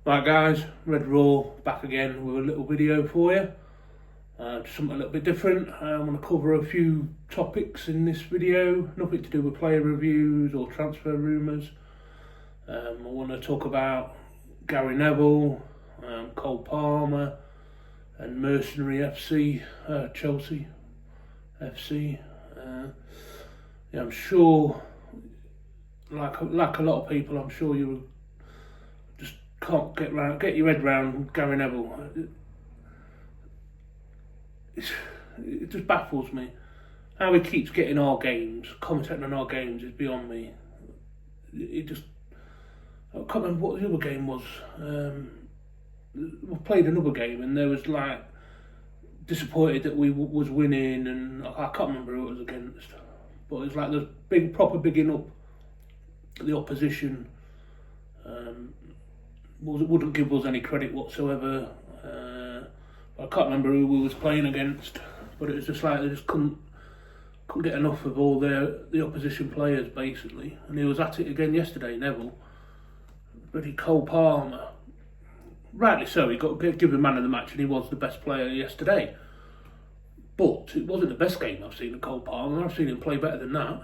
Right guys, Red Raw back again with a little video for you. Something a little bit different. I'm going to cover a few topics in this video, nothing to do with player reviews or transfer rumours. I want to talk about Gary Neville, Cole Palmer and Mercenary FC, Chelsea FC. I'm sure, like a lot of people, I'm sure you just can't get your head round Gary Neville. It just baffles me. How he keeps getting our games, commentating on our games is beyond me. I can't remember what the other game was. We played another game and there was like disappointed that we was winning, and I can't remember who it was against. But it's like the proper bigging up the opposition. Wouldn't give us any credit whatsoever. I can't remember who we was playing against, but it was just like they just couldn't get enough of all the opposition players basically. And he was at it again yesterday, Neville. Bloody Cole Palmer, rightly so, he got given man of the match and he was the best player yesterday. But it wasn't the best game I've seen of Cole Palmer. I've seen him play better than that.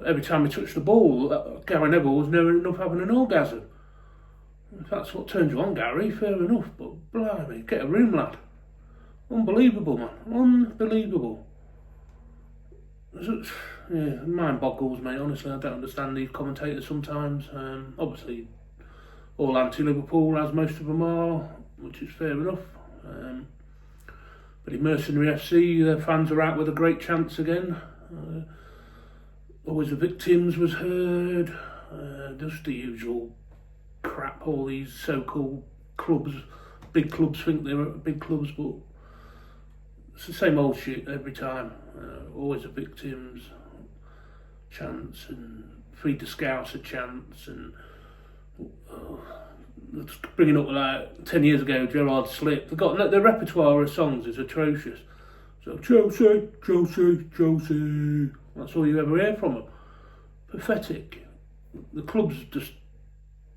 Every time he touched the ball, Gary Neville was never enough having an orgasm. If that's what turns you on, Gary, fair enough, but blimey, get a room, lad. Unbelievable, man. Unbelievable. Yeah, mind boggles, mate. Honestly, I don't understand these commentators sometimes. Obviously, all anti-Liverpool, as most of them are, which is fair enough. But in Mercenary FC, their fans are out with a great chance again. Always the victims was heard. Just the usual crap all these so-called clubs, big clubs think they're big clubs, but it's the same old shit every time. Always the victims chance and feed the scouts a chance, and bringing up like 10 years ago Gerard Slip. They've got their repertoire of songs is atrocious. So Chelsea, Chelsea, Chelsea. That's all you ever hear from them. Pathetic. The club's just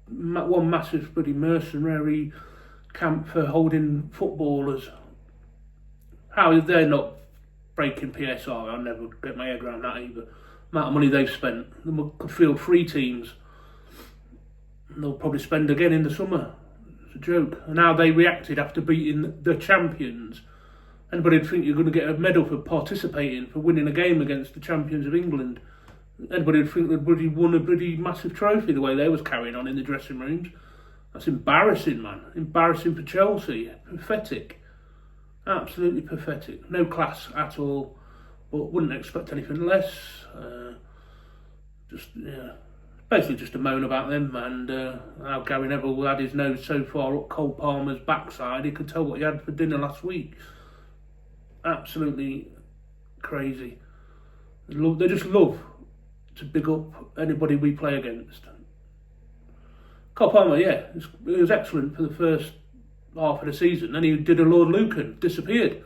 one massive bloody mercenary camp for holding footballers. How they're not breaking PSR, I'll never get my head around that either. The amount of money they've spent, they could field 3 teams. And they'll probably spend again in the summer. It's a joke. And how they reacted after beating the champions. Anybody would think you're going to get a medal for participating, for winning a game against the champions of England. Anybody would think they'd won a bloody massive trophy the way they was carrying on in the dressing rooms. That's embarrassing, man. Embarrassing for Chelsea. Pathetic. Absolutely pathetic. No class at all. But wouldn't expect anything less. Basically just a moan about them, and how Gary Neville had his nose so far up Cole Palmer's backside he could tell what he had for dinner last week. Absolutely crazy. They just love to big up anybody we play against. Cole Palmer, yeah, he was excellent for the first half of the season. Then he did a Lord Lucan, disappeared.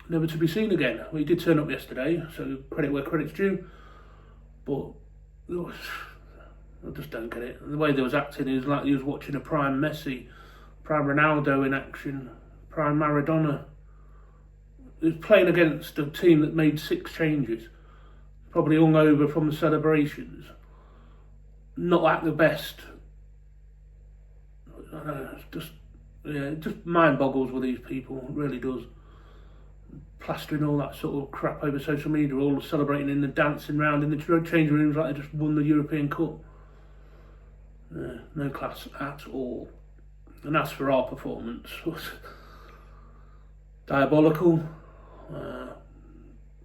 Never to be seen again. Well, he did turn up yesterday, so credit where credit's due. But I just don't get it. The way they was acting is like he was watching a prime Messi, prime Ronaldo in action, prime Maradona. He was playing against a team that made 6 changes. Probably hungover from the celebrations. Not at the best. I don't know, it just mind boggles with these people, it really does. Plastering all that sort of crap over social media, all celebrating in the dancing round in the changing rooms like they just won the European Cup. No class at all. And as for our performance, diabolical.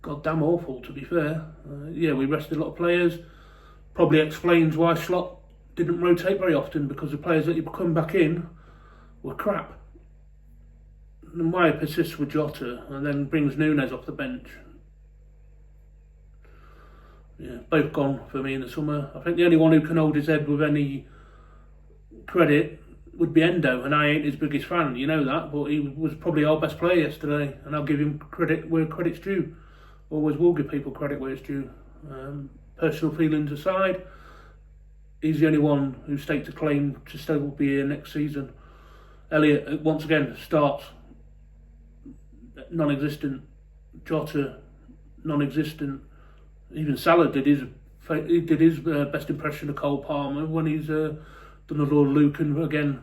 Goddamn awful, to be fair. Yeah, we rested a lot of players. Probably explains why Slot didn't rotate very often, because the players that he come back in were crap. And why he persists with Jota and then brings Nunes off the bench. Yeah, both gone for me in the summer. I think the only one who can hold his head with any credit would be Endo, and I ain't his biggest fan, you know that, but he was probably our best player yesterday, and I'll give him credit where credit's due. Always will give people credit where it's due. Personal feelings aside, he's the only one who staked a claim to still be here next season. Elliott, once again, starts non-existent. Jota, non-existent. Even Salah did his best impression of Cole Palmer when he's done the Lord Lucan again.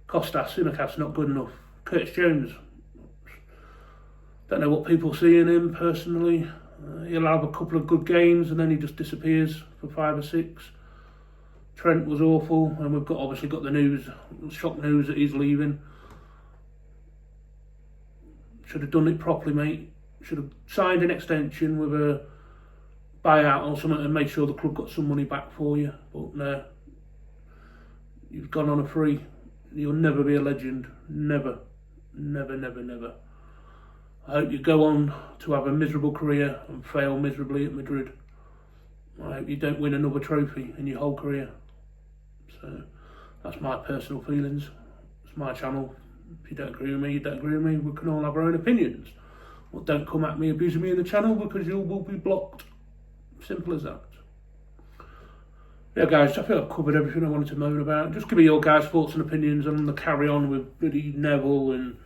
Kostas Simicast's not good enough. Curtis Jones, don't know what people see in him personally. He'll have a couple of good games and then he just disappears for 5 or 6. Trent was awful, and we've obviously got the news, shock news that he's leaving. Should have done it properly, mate. Should have signed an extension with a buyout or something and made sure the club got some money back for you. But no, you've gone on a free. You'll never be a legend. Never. Never, never, never. I hope you go on to have a miserable career and fail miserably at Madrid. I hope you don't win another trophy in your whole career. So that's my personal feelings. It's my channel. If you don't agree with me, you don't agree with me. We can all have our own opinions. Well, don't come at me abusing me in the channel because you will be blocked. Simple as that. Yeah, guys, I feel I've covered everything I wanted to moan about. Just give me your guys' thoughts and opinions on the carry on with bloody Neville and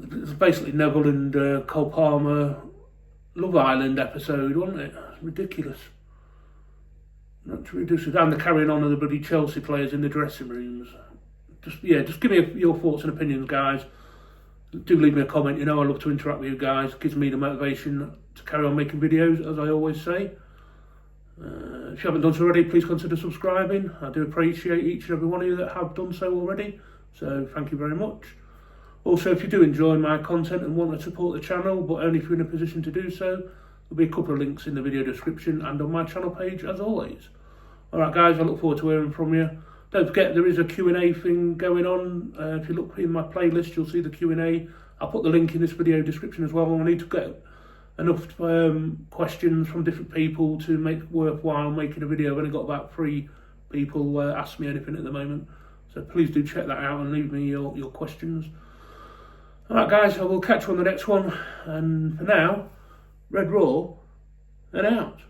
it's basically Neville and Cole Palmer Love Island episode, wasn't it? It's ridiculous. Not ridiculous. And the carrying on of the bloody Chelsea players in the dressing rooms. Just give me your thoughts and opinions, guys. Do leave me a comment. You know I love to interact with you guys. It gives me the motivation to carry on making videos, as I always say. If you haven't done so already, please consider subscribing. I do appreciate each and every one of you that have done so already. So thank you very much. Also, if you do enjoy my content and want to support the channel, but only if you're in a position to do so, there'll be a couple of links in the video description and on my channel page, as always. Alright guys, I look forward to hearing from you. Don't forget there is a Q&A thing going on. If you look in my playlist, you'll see the Q&A. I'll put the link in this video description as well. I need to get enough questions from different people to make it worthwhile making a video. I've only got about 3 people ask me anything at the moment. So please do check that out and leave me your questions. Alright guys, I will catch you on the next one. And for now, Red Raw and out.